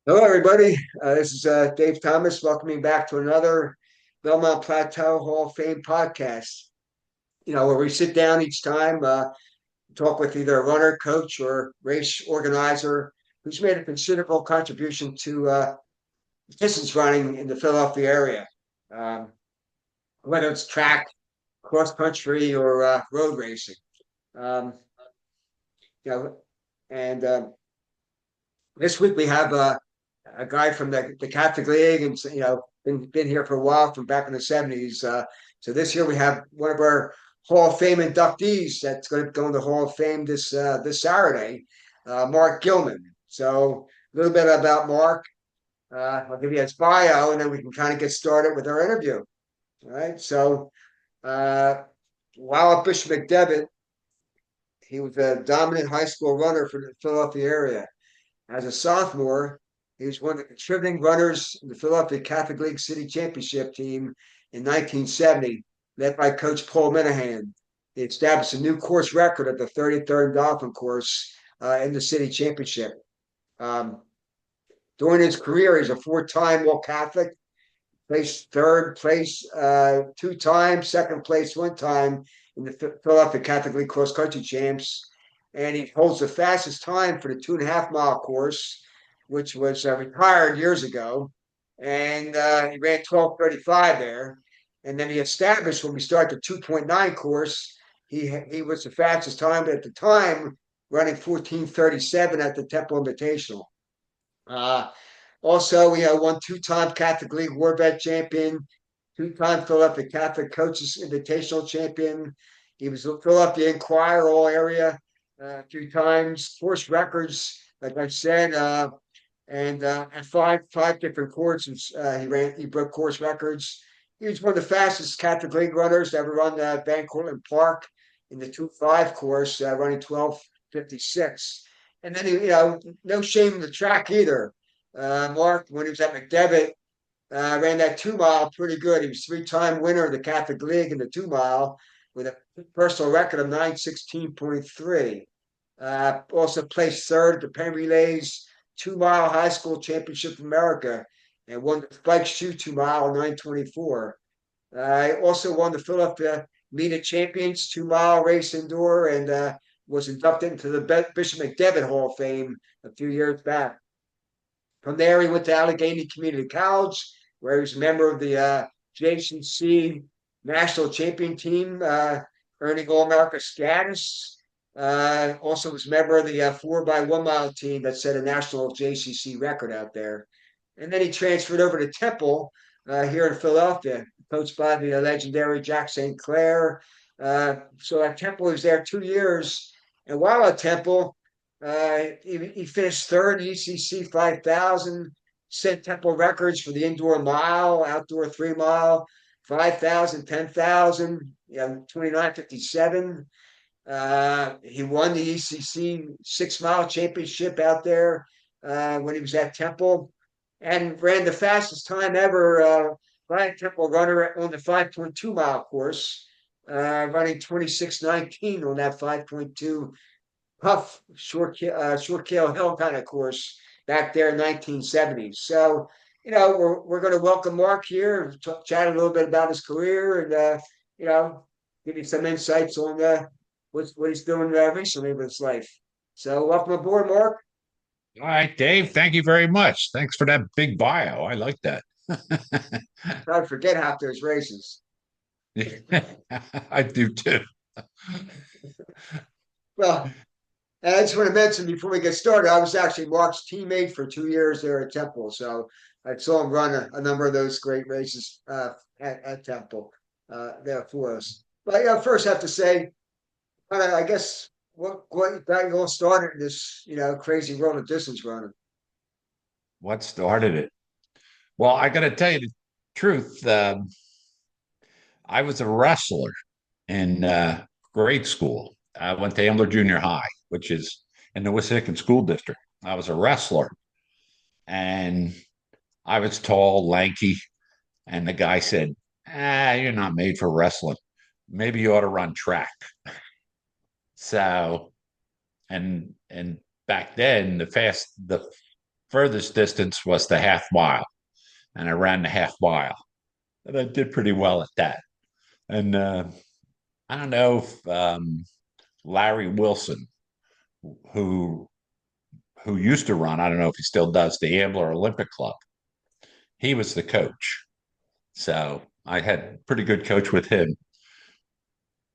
Hello, everybody. This is Dave Thomas welcoming back to another Belmont Plateau Hall of Fame podcast. Where we sit down each time, talk with either a runner, coach, or race organizer who's made a considerable contribution to distance running in the Philadelphia area, um, whether it's track, cross country, or road racing. Um, you know, and This week we have a guy from the Catholic League, and been here for a while from back in the '70s. So this year we have one of our Hall of Fame inductees that's going to go into the Hall of Fame this Saturday, Mark Gilman. So a little bit about Mark. I'll give you his bio, and then we can kind of get started with our interview. All right. So uh, while at Bishop McDevitt, he was a dominant high school runner for the Philadelphia area. As a sophomore, he was one of the contributing runners in the Philadelphia Catholic League City Championship team in 1970, led by Coach Paul Minehan. He established a new course record at the 33rd Dolphin course in the city championship. Um, During his career, he's a four-time All Catholic, placed third place two times, second place one time in the Philadelphia Catholic League cross country champs, and he holds the fastest time for the 2.5 mile course, which was retired years ago, and he ran 12:35 there, and then he established when we start the 2.9 course, he was the fastest time at the time, running 14:37 at the Temple Invitational. Uh, Also, we have one two-time Catholic League War Vet champion, two-time Philadelphia Catholic Coaches Invitational champion. He was a Philadelphia Inquirer All Area a few times, course records, like I said, and at five different courses, he broke course records. He was one of the fastest Catholic League runners to ever run Van Cortlandt Park in the 2.5 course, running 12:56. And then no shame in the track either. Mark, when he was at McDevitt, ran that 2 mile pretty good. He was three-time winner of the Catholic League in the 2 mile with a personal record of 9:16.3. Also placed third at the Penn Relays 2 mile high school championship of America and won the Spike Shoe 2 mile 9:24. Also won the Philadelphia Meet of Champions 2 mile race indoor and was inducted into the Bishop McDevitt Hall of Fame a few years back. From there, he went to Allegheny Community College, where he was a member of the JCC national champion team, earning All America status. Also was a member of the 4x1 mile team that set a national JCC record out there. And then he transferred over to Temple here in Philadelphia, coached by the legendary Jack Saint Clair. So at Temple, he was there 2 years. And while at Temple, he finished third in ECC 5,000, set Temple records for the indoor mile, outdoor 3 mile, 5,000, 10,000, 29:57. He won the ECC 6 mile championship out there when he was at Temple and ran the fastest time ever by a Temple runner on the 5.2 mile course, running 26:19 on that 5.2 tough short kill hill kind of course back there in 1970s. So, we're going to welcome Mark here, chat a little bit about his career, and give you some insights on what he's doing recently with his life. So, welcome aboard, Mark. All right, Dave, thank you very much. Thanks for that big bio. I like that. Try to forget half those races. I do too. Well, and I just want to mention before we get started, I was actually Mark's teammate for 2 years there at Temple. So I saw him run a number of those great races at Temple there for us. But first I have to say, I guess what got you all started in this, crazy world of distance running. What started it? Well, I got to tell you the truth. I was a wrestler in grade school. I went to Ambler Junior High, which is in the Wissahickon School District. I was a wrestler, and I was tall, lanky, and the guy said, you're not made for wrestling. Maybe you ought to run track." So, and back then, the furthest distance was the half mile, and I ran the half mile, and I did pretty well at that. And I don't know if Larry Wilson, who used to run, I don't know if he still does, the Ambler Olympic Club. He was the coach. So I had pretty good coach with him.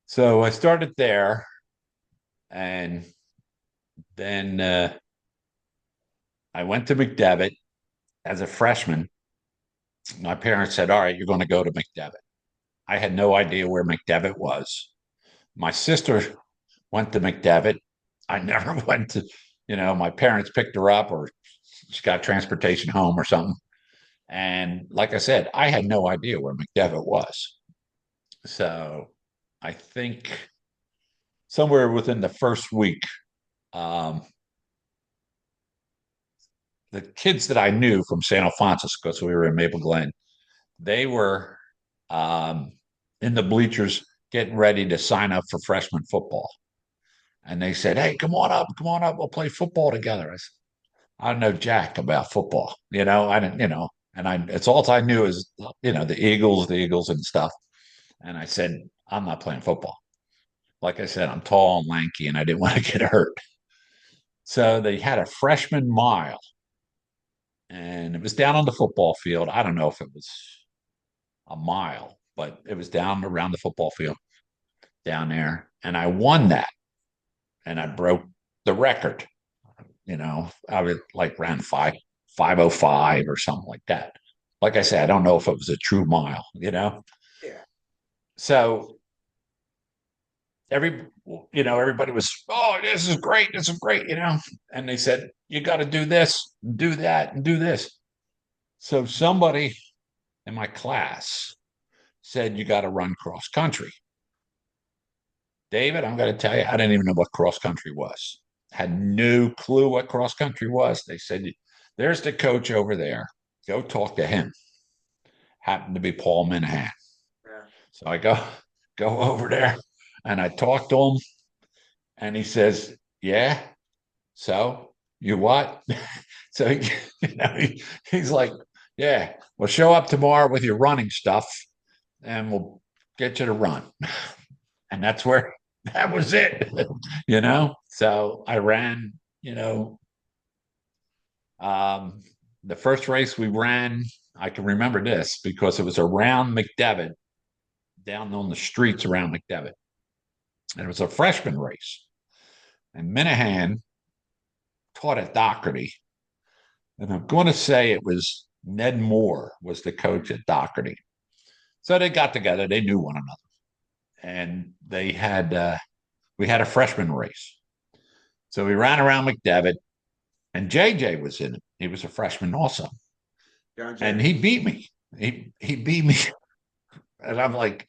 So I started there, and then I went to McDevitt as a freshman. My parents said, "All right, you're going to go to McDevitt." I had no idea where McDevitt was. My sister went to McDevitt. I never went to, my parents picked her up, or she got transportation home or something. And like I said, I had no idea where McDevitt was. So I think somewhere within the first week, um, the kids that I knew from St. Alphonsus, because we were in Maple Glen, they were um, in the bleachers getting ready to sign up for freshman football. And they said, "Hey, come on up, we'll play football together." I said, "I don't know jack about football, I didn't, and it's all I knew is, the Eagles and stuff." And I said, "I'm not playing football." Like I said, I'm tall and lanky, and I didn't want to get hurt. So they had a freshman mile, and it was down on the football field. I don't know if it was a mile, but it was down around the football field down there. And I won that, and I broke the record. I was like ran 5:05 or something like that. Like I said, I don't know if it was a true mile. Yeah. So everybody was, "Oh, this is great. And they said, "You got to do this, do that, and do this." So somebody in my class said, "You got to run cross country." David, I'm going to tell you, I didn't even know what cross country was. Had no clue what cross country was. They said, "There's the coach over there. Go talk to him." Happened to be Paul Minehan. Yeah. So I go over there, and I talked to him, and he says, "Yeah, so you what?" So he's like, "Yeah, well, show up tomorrow with your running stuff, and we'll get you to run." And that was it. So I ran, um, the first race we ran, I can remember this because it was around McDevitt, down on the streets around McDevitt. And it was a freshman race. And Minehan taught at Doherty. And I'm going to say it was Ned Moore was the coach at Doherty. So they got together. They knew one another. And we had a freshman race. So we ran around McDevitt, and JJ was in it. He was a freshman also. And he beat me. He beat me. And I'm like,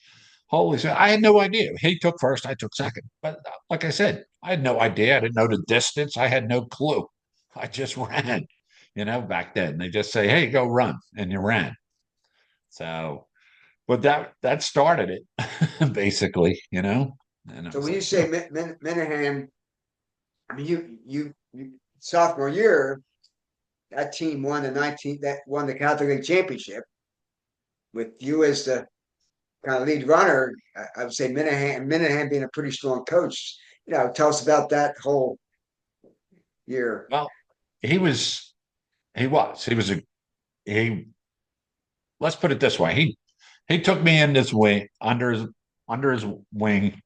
holy shit. I had no idea. He took first, I took second. But like I said, I had no idea. I didn't know the distance. I had no clue. I just ran, back then. They just say, "Hey, go run." And you ran. So, but that started it basically. And I So was when you like, say Minehan, I mean, you sophomore year, that team won that won the Catholic League championship with you as the kind of lead runner. I would say Minehan being a pretty strong coach. Tell us about that whole year. well, he was, he was, he was a, he, let's put it this way. He took me in this wing under his wing,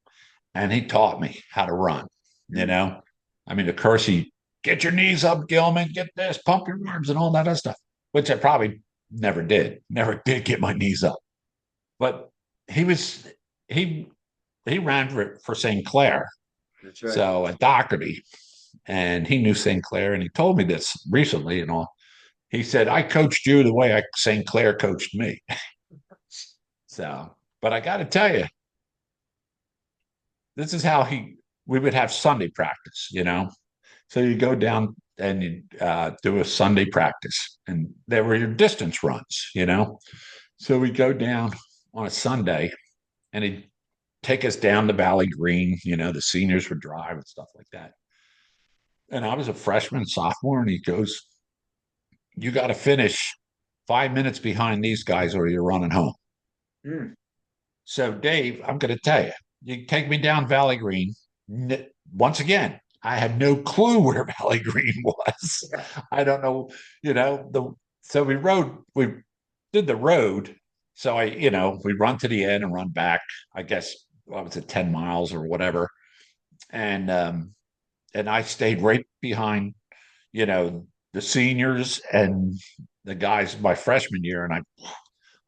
and he taught me how to run. You know, I mean, of course, get your knees up, Gilman, get this, pump your arms, and all that other stuff, which I probably never did get my knees up. But he was he he ran for Saint Clair, That's right. so at Doherty, and he knew Saint Clair, and he told me this recently and all. He said, "I coached you the way St. Clair coached me." So, but I got to tell you, this is how we would have Sunday practice. So you go down and you do a Sunday practice, and there were your distance runs. So we go down on a Sunday, and he'd take us down the Valley Green. The seniors would drive and stuff like that. And I was a freshman, sophomore, and he goes, you got to finish 5 minutes behind these guys or you're running home. Mm. So, Dave, I'm going to tell you, you take me down Valley Green. Once again, I had no clue where Valley Green was. Yeah. I don't know, so we did the road. So we run to the end and run back. I guess what was it, 10 miles or whatever. And I stayed right behind, the seniors and the guys my freshman year, and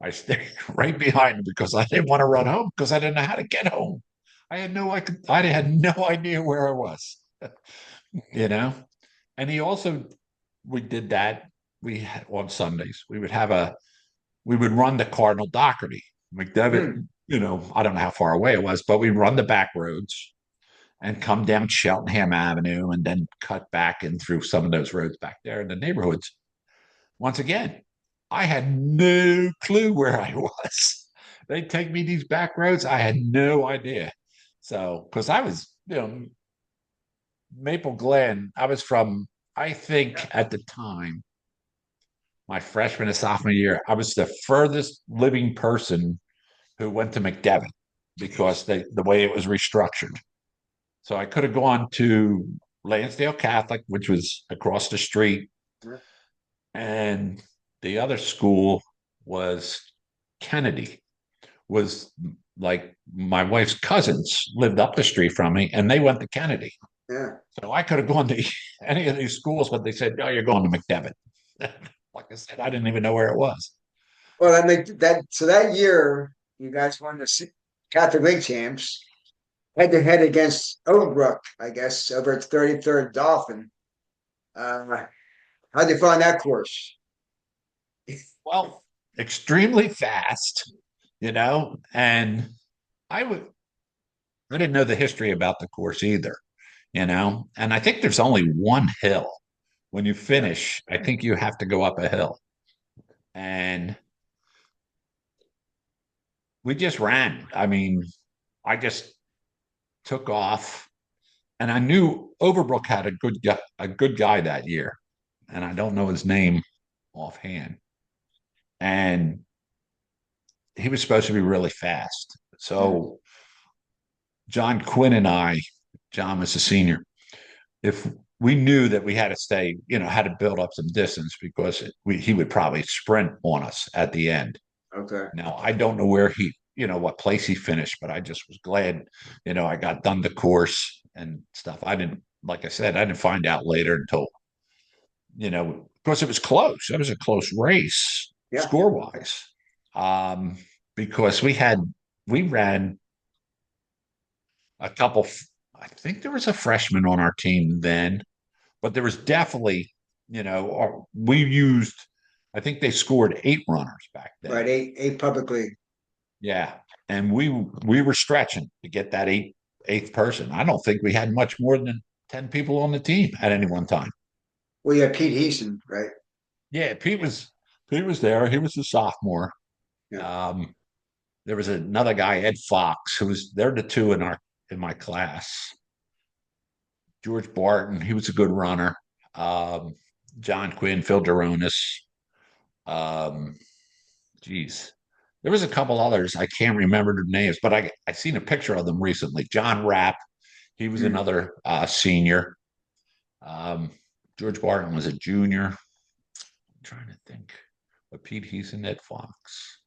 I stayed right behind them because I didn't want to run home because I didn't know how to get home. I had no idea where I was, you know. And we did that. On Sundays we would run the Cardinal Doherty. McDevitt, Mm. I don't know how far away it was, but we run the back roads and come down Cheltenham Avenue and then cut back in through some of those roads back there in the neighborhoods. Once again, I had no clue where I was. They'd take me these back roads. I had no idea. So, because I was, Maple Glen, I was from, I think at the time, my freshman and sophomore year, I was the furthest living person who went to McDevitt because the way it was restructured. So I could have gone to Lansdale Catholic, which was across the street, Yeah. and the other school was Kennedy, was like my wife's cousins lived up the street from me, and they went to Kennedy. Yeah. So I could have gone to any of these schools, but they said, "No, you're going to McDevitt." Like I said, I didn't even know where it was. Well, that year you guys won the Catholic League champs head to head against Overbrook, I guess, over at 33rd Dolphin. How'd you find that course? Well, extremely fast, and I would I didn't know the history about the course either, and I think there's only one hill. When you Yeah. finish, I think you have to go up a hill. And we just ran. I mean, I just took off, and I knew Overbrook had a good guy that year, and I don't know his name offhand. And he was supposed to be really fast. Mm. So John Quinn and John was a senior, if we knew that we had to stay, had to build up some distance because he would probably sprint on us at the end. Okay. Now, I don't know what place he finished, but I just was glad, I got done the course and stuff. Like I said, I didn't find out later until, because it was close. It was a close race Yeah. score wise. Um, because we ran a couple, I think there was a freshman on our team then, but there was definitely, I think they scored 8 runners back then. Right. Eight public league. Yeah. And we were stretching to get that eighth person. I don't think we had much more than 10 people on the team at any one time. Well, you had Pete Heason, right? Yeah, Pete was there. He was a sophomore. Yeah. There was another guy, Ed Fox, who was there, the two in my class. George Barton, he was a good runner. Um, John Quinn, Phil Duronis. Um, geez, there was a couple others. I can't remember their names, but I seen a picture of them recently. John Rapp, he was Mm. another senior. Um, George Barton was a junior. I'm trying to think. But Pete Heason, Ned Fox.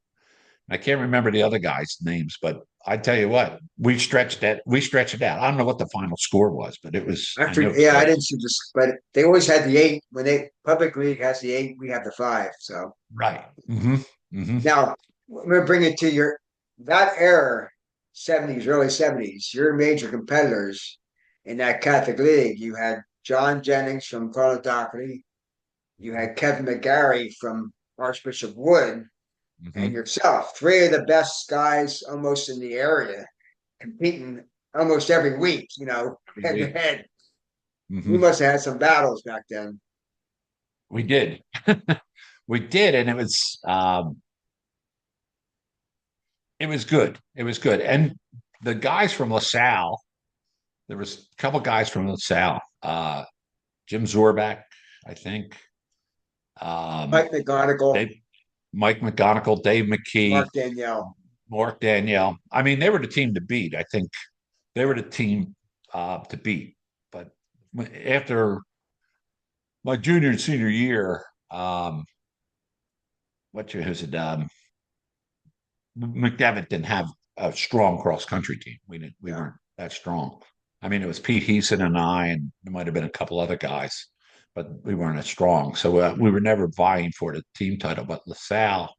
I can't remember the other guys' names, but I tell you what, we stretched it. We stretched it out. I don't know what the final score was, but it was. I know it was Yeah, I close. didn't see this, but they always had the eight. When they public league has the eight, we have the five. So Right. Mm-hmm. Mm-hmm. now I'm gonna bring it to that era, 70s, early 70s, your major competitors in that Catholic League. You had John Jennings from Cardinal Doherty, you had Kevin McGarry from Archbishop Wood, and Mm-hmm. yourself, three of the best guys almost in the area, competing almost every week, Every head to week. head. Mm-hmm. You must have had some battles back then. We did. We did, and it was good. It was good. And the guys from LaSalle, there was a couple guys from LaSalle. Jim Zorback, I think. Um, Mike McGonigal, they Mike McGonigal, Dave McKee, Mark Danielle. Mark Danielle. I mean, they were the team to beat. I think they were the team to beat. But after my junior and senior year, what year is it? McDevitt didn't have a strong cross country team. We Yeah. weren't that strong. I mean, it was Pete Heason and I, and there might have been a couple other guys, but we weren't as strong. So we were never vying for the team title. But LaSalle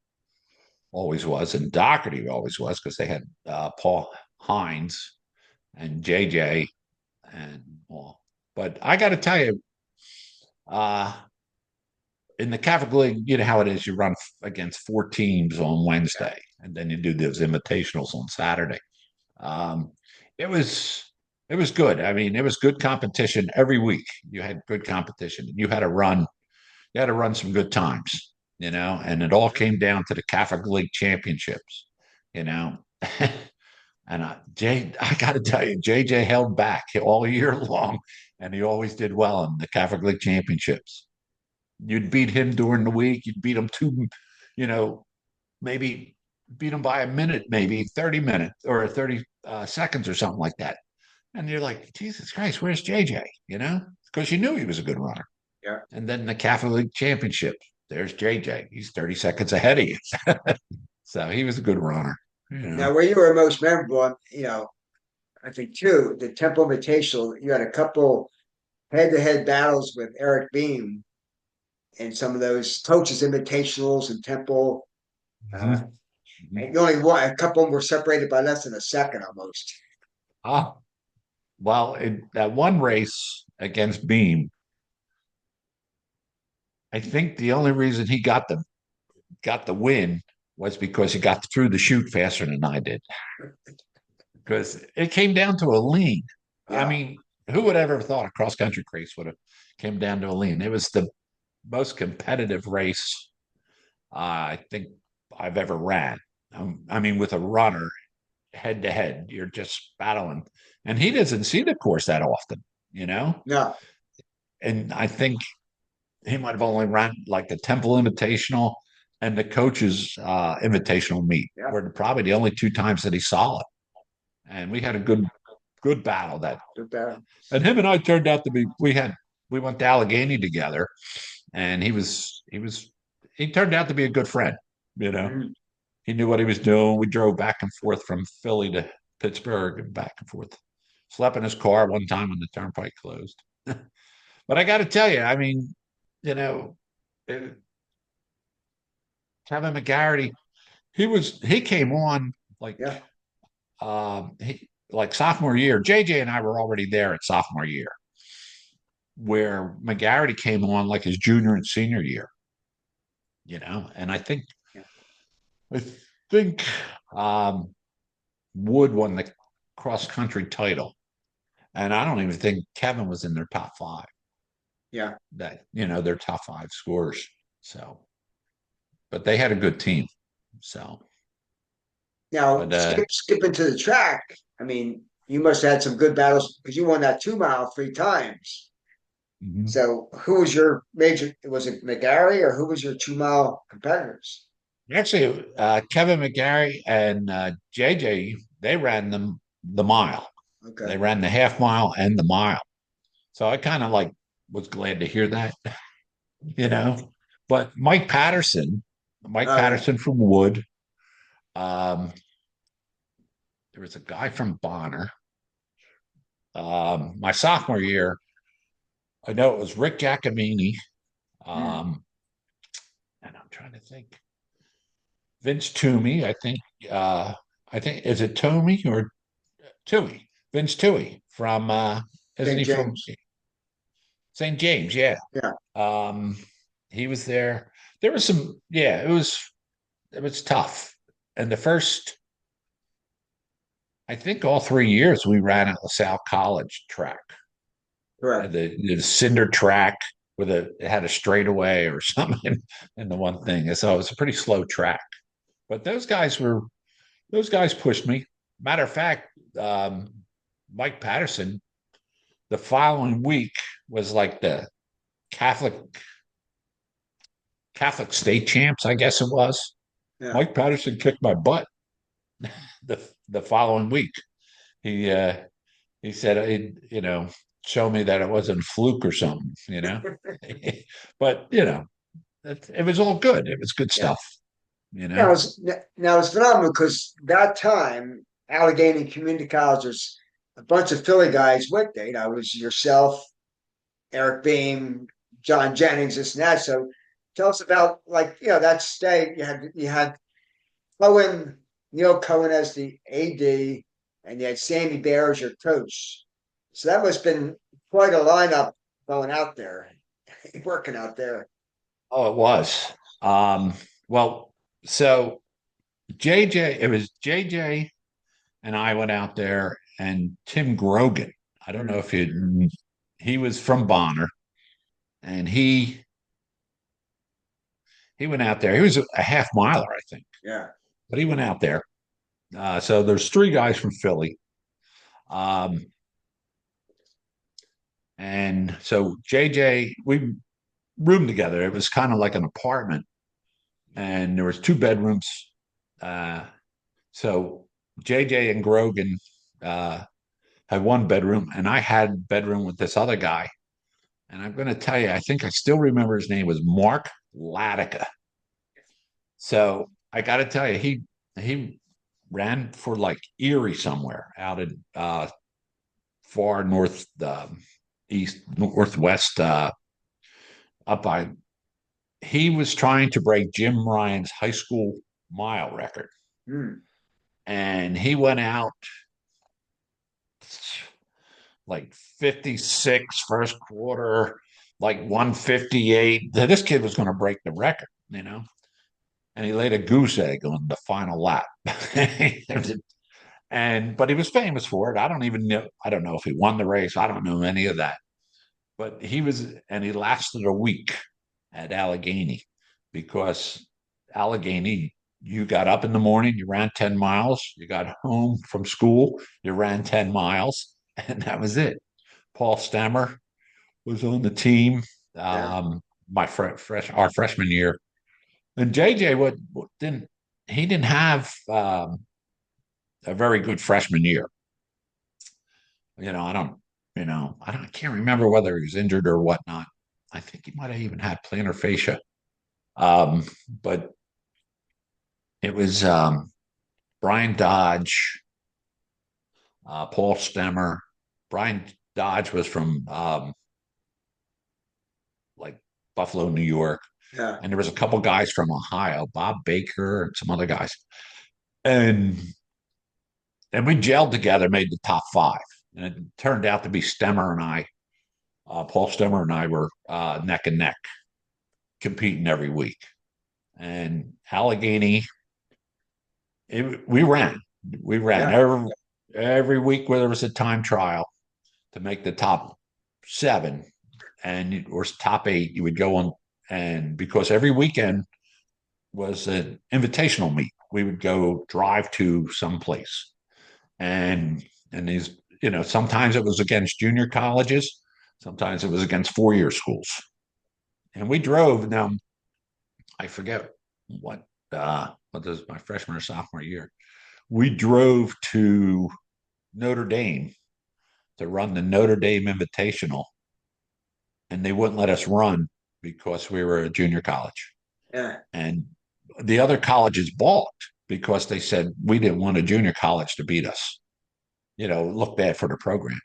always was, and Doherty always was because they had Paul Hines and JJ and all. But I got to tell you, uh, in the Catholic League, you know how it is. You run against four teams on Yeah. Wednesday, and then you do those invitationals on Saturday. Um, it was it was good. I mean, it was good competition every week. You had good competition. You had to run. You had to run some good times, and it all came down to the Catholic League championships, you know. And I got to tell you, JJ held back all year long, and he always did well in the Catholic League championships. You'd beat him during the week. You'd beat him you know, maybe beat him by a minute, maybe 30 minutes or 30 seconds or something like that. And you're like, Jesus Christ, where's JJ? Because you knew he was a good runner. Yeah. And then the Catholic League Championship, there's JJ. He's 30 seconds ahead of you. So he was a good runner. Now, where you were most memorable, I think too, the Temple Invitational, you had a couple head-to-head battles with Eric Beam and some of those coaches invitationals and Temple. Uh, Mhm. and you only won a couple of them were separated by less than a second almost. Ah, well, in that one race against Beam, I think the only reason he got the win was because he got through the chute faster than I did. Because it came down to a lean. I Yeah. mean, who would ever have thought a cross country race would have came down to a lean? It was the most competitive race I think I've ever ran. I mean, with a runner head to head, you're just battling, and he doesn't see the course that often, you know. No. And I think he might have only run like the Temple Invitational and the coaches invitational meet Yeah. were probably the only two times that he saw it. And we had a good battle that. And him and I turned out to be we went to Allegheny together, and he turned out to be a good friend. You know, Mhm. he knew what he was doing. We drove back and forth from Philly to Pittsburgh and back and forth. Slept in his car one time when the turnpike closed. But I got to tell you, I mean, you know, it, Kevin McGarity, he came on like Yeah. like sophomore year. JJ and I were already there at sophomore year, where McGarity came on like his junior and senior year. And Yeah. I think um, Wood won the cross country title, and I don't even think Kevin was in their top five. Yeah. Their top five scorers. So, but they had a good team. So, Now, but skipping to the track, I mean, you must have had some good battles because you won that 2 mile 3 times. mhm. So, who was your major? Was it McGarry or who was your 2 mile competitors? Actually, Kevin McGarry and JJ, they ran the mile. They Okay. ran the half mile and the mile. So I kind of like was glad to hear that, you know. But Mike Oh, yeah. Patterson from Wood. Um, there was a guy from Bonner. My sophomore year, I know it was Rick Giacomini. Hmm. And I'm trying to think. Vince Toomey, I think. I think is it Toomey or Tui? Vince Tui from isn't St. he from James. St. James? Yeah. Yeah. Um, he was there. There was yeah, it was tough. And the first, I think all 3 years we ran at LaSalle College track, Correct. the cinder track it had a straightaway or something in the one thing. So it was a pretty slow track. But those guys pushed me. Matter of fact, Mike Patterson, the following week was like the Catholic Catholic state champs, I guess it was. Yeah. Mike Patterson kicked my butt the following week. He he said he'd show me that it wasn't a fluke or something. But it was all good. It was good Yeah. stuff, you Now know. it's now it's phenomenal because that time Allegheny Community College was a bunch of Philly guys went there. It was yourself, Eric Beam, John Jennings, this and that. So tell us about like that state. You had Cohen, Neil Cohen as the AD, and you had Sammy Bair as your coach. So that must have been quite a lineup going out there, working out there. Oh, it was. Well, so it was JJ and I went out there, and Tim Grogan. I don't know if he was from Bonner, and he went out there. He was a half miler, I think, Yeah. but he went out there. So there's three guys from Philly. Um, and so JJ, we roomed together. It was kind of like an apartment, and there was two bedrooms. Uh, so JJ and Grogan had one bedroom, and I had a bedroom with this other guy. And I'm going to tell you, I think I still remember his name was Mark Latica. So I got to tell you, he ran for like Erie somewhere out in far north, east, northwest, up by. He was trying to break Jim Ryan's high school mile record, Hmm. and he went out like 56 first quarter, like 158. This kid was going to break the record. And he laid a goose egg on the final lap. But he was famous for it. I don't even know. I don't know if he won the race. I don't know any of that. But he lasted a week at Allegheny because Allegheny, you got up in the morning, you ran 10 miles, you got home from school, you ran 10 miles, and that was it. Paul Stemmer was on the team. Yeah. Our freshman year, and JJ didn't have a very good freshman year. I can't remember whether he was injured or whatnot. I think he might have even had plantar fascia. But it was Brian Dodge, Paul Stemmer. Brian Dodge was from like Buffalo, New York. Yeah. And there was a couple guys from Ohio, Bob Baker and some other guys. And we gelled together, made the top five. And it turned out to be Paul Stemmer and I were neck and neck competing every week. And Allegheny, we ran. We ran Yeah. every week where there was a time trial to make the top seven or top eight. You would go on, and because every weekend was an invitational meet, we would go drive to some place, and these, sometimes it was against junior colleges, sometimes it was against 4-year schools, and we drove. Now I forget what was my freshman or sophomore year. We drove to Notre Dame to run the Notre Dame Invitational, and they wouldn't let us run because we were a junior college. Yeah. And the other colleges balked because they said we didn't want a junior college to beat us. Look bad for the program.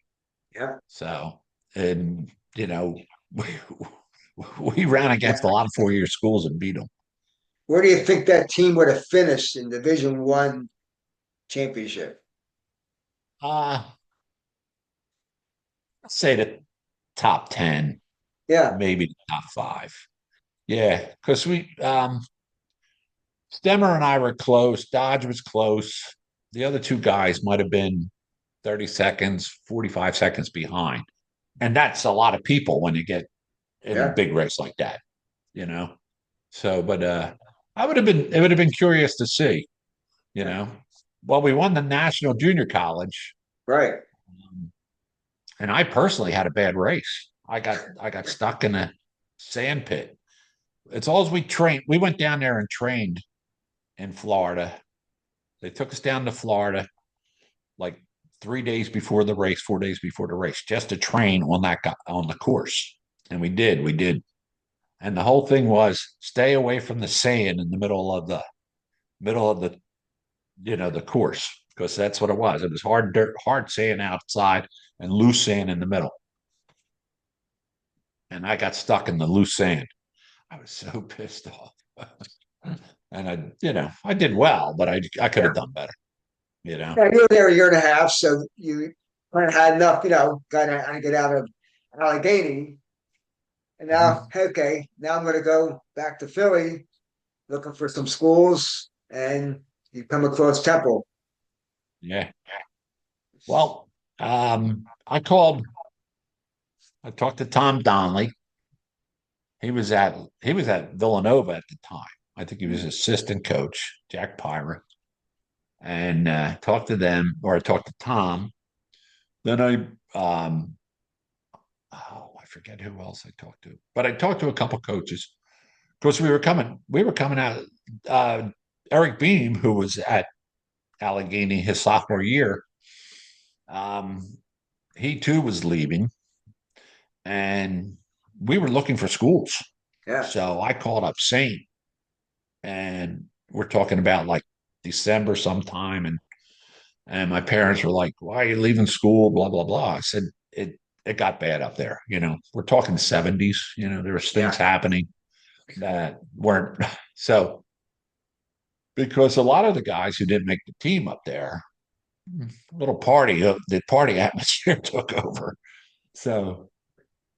Yeah. So, and we, we ran against a lot of 4-year schools and beat them. Where do you think that team would have finished in Division I championship? Uh, I'd say the top 10, Yeah. maybe the top 5. Yeah, because Stemmer and I were close. Dodge was close. The other two guys might have been 30 seconds, 45 seconds behind. And that's a lot of people when you get in a Yeah. big race like that, you know? So, but it would have been curious to see, you Yeah. know? Well, we won the National Junior College, Right. and I personally had a bad race. I got stuck in a sand pit it's all as we trained. We went down there and trained in Florida. They took us down to Florida like 3 days before the race, 4 days before the race, just to train on on the course. And we did. And the whole thing was stay away from the sand in the middle of the course, because that's what it was. It was hard dirt, hard sand outside and loose sand in the middle. And I got stuck in the loose sand. I was so pissed off. And I did well, but I could have Yeah. done better, you know. Yeah, you were there a year and a half, so you kind of had enough, got to get out of Allegheny. And now, Mhm. okay, now I'm going to go back to Philly looking for some schools, and you come across Temple. Yeah. Well, I talked to Tom Donnelly. He was at Villanova at the time. I think he was assistant coach, Jack Pyra, and talked to them, or I talked to Tom. Then I forget who else I talked to, but I talked to a couple coaches. Of course, we were coming out. Uh, Eric Beam, who was at Allegheny his sophomore year, um, he too was leaving, and we were looking for schools. Yeah, So I called up Saint, and we're talking about like December sometime, and my parents were like, "Why are you leaving school?" Blah blah blah. I said, "It got bad up there. We're talking 70s. There was things yeah, happening that weren't so." Because a lot of the guys who didn't make the team up there, the party atmosphere took over. So,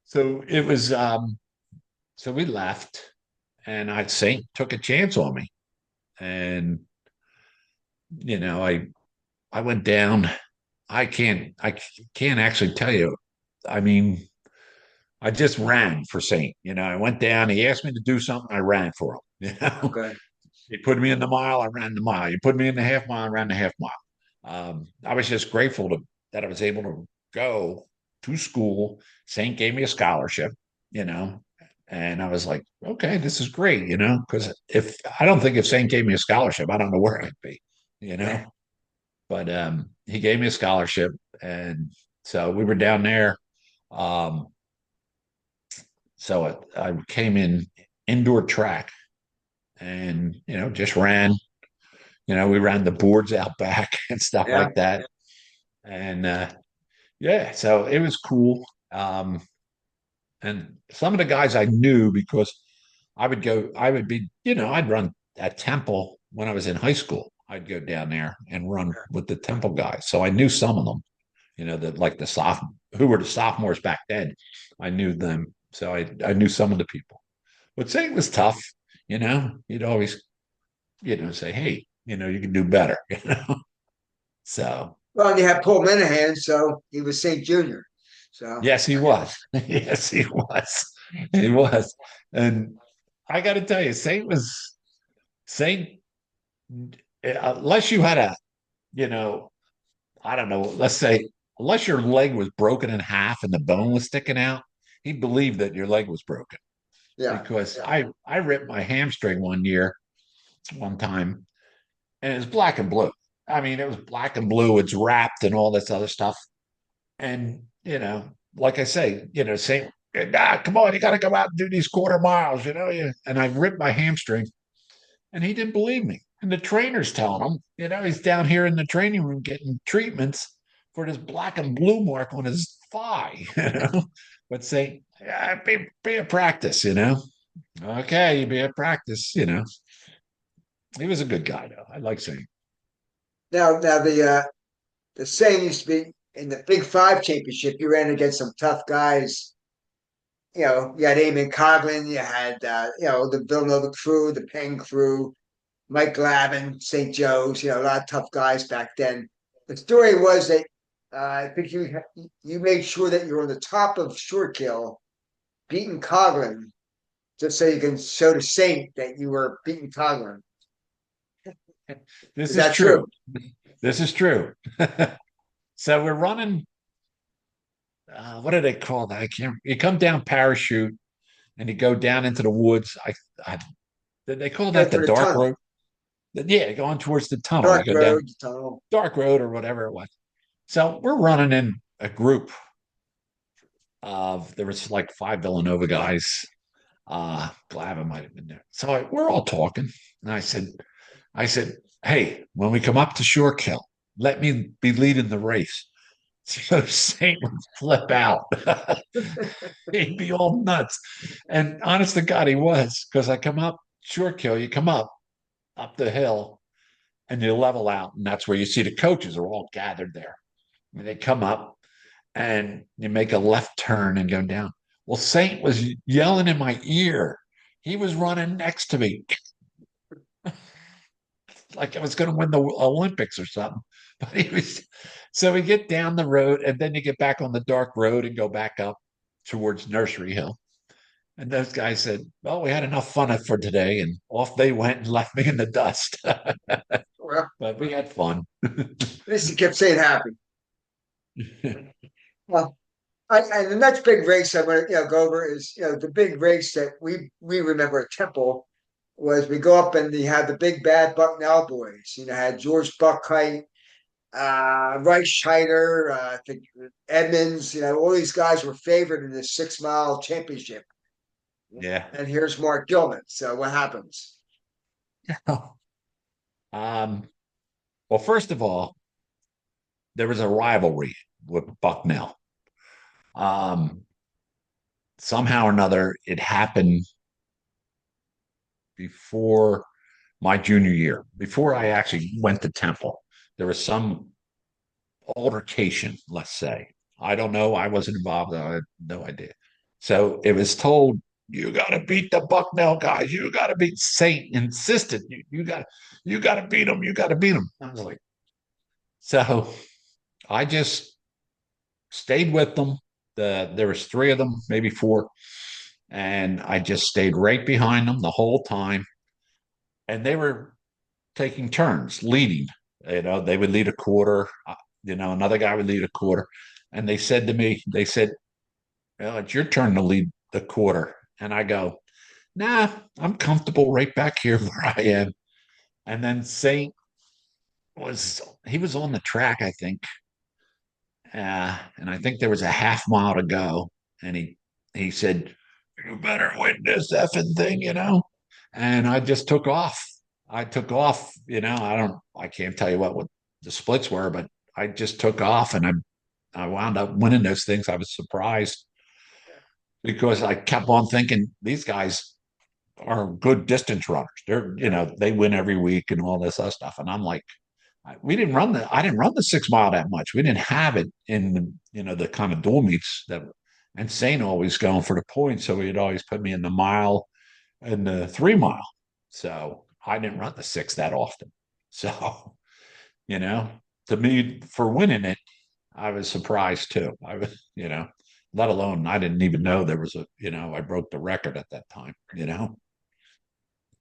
so it was, so we left, and I'd say took a chance on me, and I went down. I can't actually tell you. I mean, I just ran for Saint. I went down. He asked me to do something. I ran for him. okay, He put me in the mile. I ran the mile. You put me in the half mile. I ran the half mile. I was just grateful that I was able to go to school. Saint gave me a scholarship, you know, and I was like, okay, this is great, because if I don't think if Saint gave me a scholarship, I don't know where I'd be, you yeah, know. But he gave me a scholarship, and so we were down there. Um, so I came in indoor track, and just ran. We ran the boards out back and stuff yeah. like that, and yeah, so it was cool. And some of the guys I knew because I'd run at Temple when I was in high school. I'd go down there and run with the Temple guys. So I knew some of them, that like who were the sophomores back then. I knew them. So I knew some of the people. But saying it was tough, you'd always, say, hey, you can do better, So Well, and you have Paul Minehan, so he was St. Junior. So, yes, he was. Yes, he was. He was. And I got to tell you, Saint, unless you had you know, I don't know, let's say, unless your leg was broken in half and the bone was sticking out, he believed that your leg was broken. yeah, Because I ripped my hamstring one time, and it was black and blue. I mean, it was black and blue. It's wrapped and all this other stuff. And, like I say, say, come on, you got to go out and do these quarter miles, And I ripped my hamstring, and he didn't believe me. And the trainer's telling him, he's down here in the training room getting treatments for this black and blue mark on his thigh, But say, yeah, be a practice, Okay, you be a practice, He was a good guy, though. I like saying. now the saying used to be in the Big Five championship, you ran against some tough guys. You had Eamon Coughlin, you had the Villanova crew, the Penn crew, Mike Glavin, St. Joe's. A lot of tough guys back then. The story was that I think you made sure that you were on the top of short kill, beating Coughlin, just so you can show the Saint that you were beating Coughlin. This Is is that true? true. This is true. So we're running. What do they call that? I can't. You come down parachute, and you go down into the woods. I they call Go that the through the dark tunnel, road. Yeah, going towards the tunnel. You dark go down road, the tunnel. dark road or whatever it was. So we're running in a group of there was like five Villanova guys. Glavin might have been there. So we're all talking, and I said, hey, when we come up to Short Kill, let me be leading the race. So Saint would flip out. He'd be all nuts. And honest to God, he was, because I come up Short Kill, you come up the hill and you level out, and that's where you see the coaches are all gathered there. And they come up and you make a left turn and go down. Well, Saint was yelling in my ear. He was running next to me like I was going to win the Olympics or something. But he was, so we get down the road and then you get back on the dark road and go back up towards Nursery Hill. And those guys said, well, we had enough fun for today. And off they went and left me in the dust. Well, But we had fun. at least he kept saying happy. Well, and the next big race I want to go over is the big race that we remember at Temple was we go up and you had the big bad Bucknell boys. Had George Buckhite, Reichscheider, I think Edmonds. All these guys were favored in the 6 mile championship. Yeah. And here's Mark Gilman. So what happens? Um, well, first of all, there was a rivalry with Bucknell. Um, Somehow or another, it happened before my junior year, before I actually went to Temple. There was some altercation, let's say. I don't know. I wasn't involved. I had no idea. So it was told, you got to beat the Bucknell guys. You got to beat Saint. Insisted. You got to beat them. You got to beat them. I was like, so I just stayed with them. There was three of them, maybe four, and I just stayed right behind them the whole time. And they were taking turns leading. They would lead a quarter. Another guy would lead a quarter. And they said to me, they said, well, it's your turn to lead the quarter. And I go, nah, I'm comfortable right back here where I am. And then Saint he was on the track, I think. And I think there was a half mile to go. And he said, you better win this effing thing. And I just took off. I took off, I can't tell you what the splits were, but I just took off and I wound up winning those things. I was surprised because I kept on thinking these guys are good distance runners. They win every week and all this other stuff. And I'm like, I didn't run the 6 mile that much. We didn't have it in the kind of dual meets and Saint always going for the points. So he'd always put me in the mile and the 3 mile. So I didn't run the 6 that often. So, to me, for winning it, I was surprised too. I was, let alone I didn't even know there was I broke the record at that time.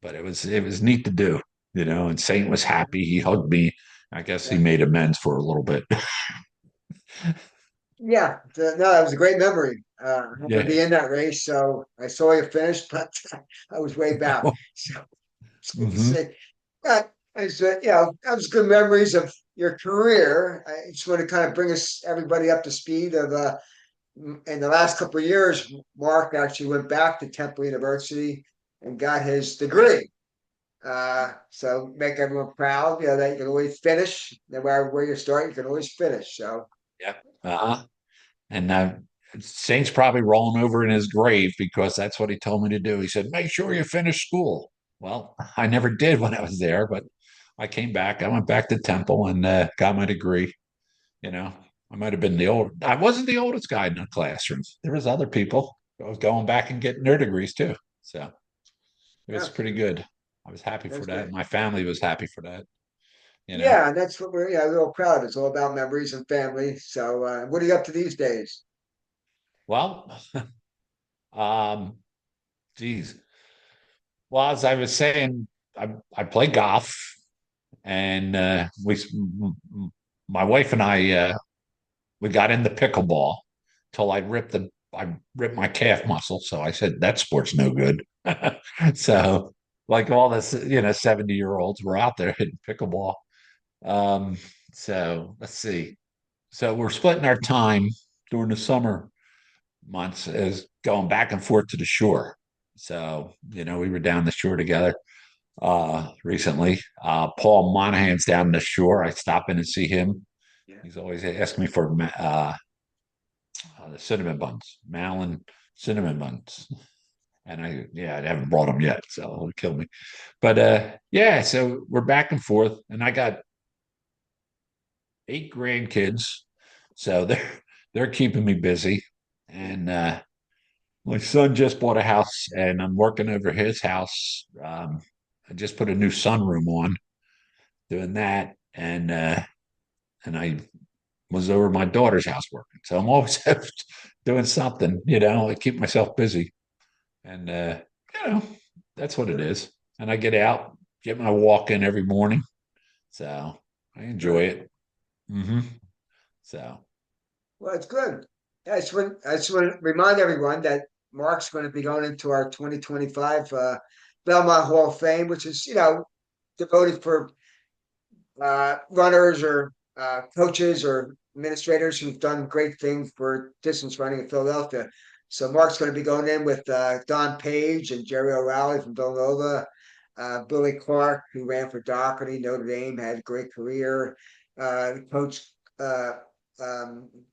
But it was neat to do, and Saint was happy. He hugged me. I guess he Yeah, made amends for a little bit. yeah. No, that was a great memory. I happened to Yeah. be in that race, so I saw you finish, but I was way back. So it's good to Hmm. see. But that was good memories of your career. I just want to kind of bring us everybody up to speed of in the last couple of years, Mark actually went back to Temple University and got his degree. So make everyone proud, that you can always finish, no matter where you start, you can always finish. So Yeah. Uh-huh. And Saint's probably rolling over in his grave because that's what he told me to do. He said, make sure you finish school. Well, I never did when I was there, but I came back. I went back to Temple and got my degree. I might have been I wasn't the oldest guy in the classroom. There was other people. I was going back and getting their degrees too. So it was yeah, pretty good. I was happy for that's that. great. My family was happy for that, you know. Yeah, and that's what we're real proud. It's all about memories and family. So what are you up to these days? Well, um, geez. Well, as I was saying, I play golf and my wife and I we got into pickleball till I ripped I ripped my calf muscle. So I said, that sport's no good. So, like all this, 70-year-olds were out there hitting pickleball. Um, so let's see. So we're splitting our time during the summer months as going back and forth to the shore. So, we were down the shore together recently. Paul Monahan's down the shore. I stop in and see him. Yeah. He's always asking me for the cinnamon buns, Malin cinnamon buns. And I haven't brought them yet, so it'll kill me. But yeah, so we're back and forth, and I got 8 grandkids, so they're keeping me busy. And my son just bought a house, and I'm working over his house. I just put a new sunroom on, doing that, and I was over my daughter's house working. So I'm always doing something, to keep myself busy. And you know, that's what it is. And I get out, get my walk in every morning. So I enjoy Good. it. Hmm. So Well, it's good. Yeah, I just want to remind everyone that Mark's going to be going into our 2025 Belmont Hall of Fame, which is, devoted for runners or coaches or administrators who've done great things for distance running in Philadelphia. So Mark's going to be going in with Don Page and Jerry O'Reilly from Villanova, Billy Clark, who ran for Doherty, Notre Dame, had a great career. Coach uh,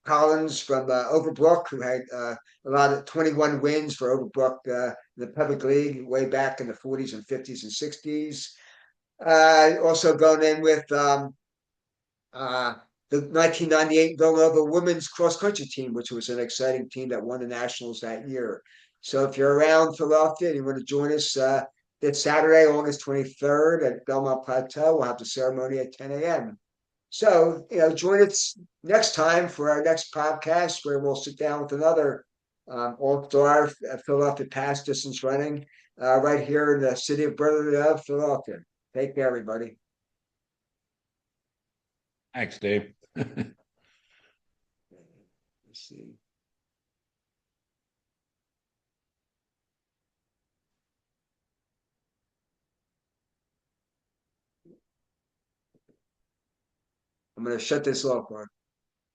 Collins from Overbrook, who had a lot of 21 wins for Overbrook in the public league way back in the 40s and 50s and 60s. Also going in with uh, the 1998 Villanova women's cross country team, which was an exciting team that won the nationals that year. So if you're around Philadelphia and you want to join us this Saturday, August 23rd at Belmont Plateau, we'll have the ceremony at 10 a.m. So, join us next time for our next podcast where we'll sit down with another all-star Philadelphia past distance running right here in the city of Brotherhood of Philadelphia. Take care, everybody. thanks, Dave. Let's see. I'm going to shut this off, Mark.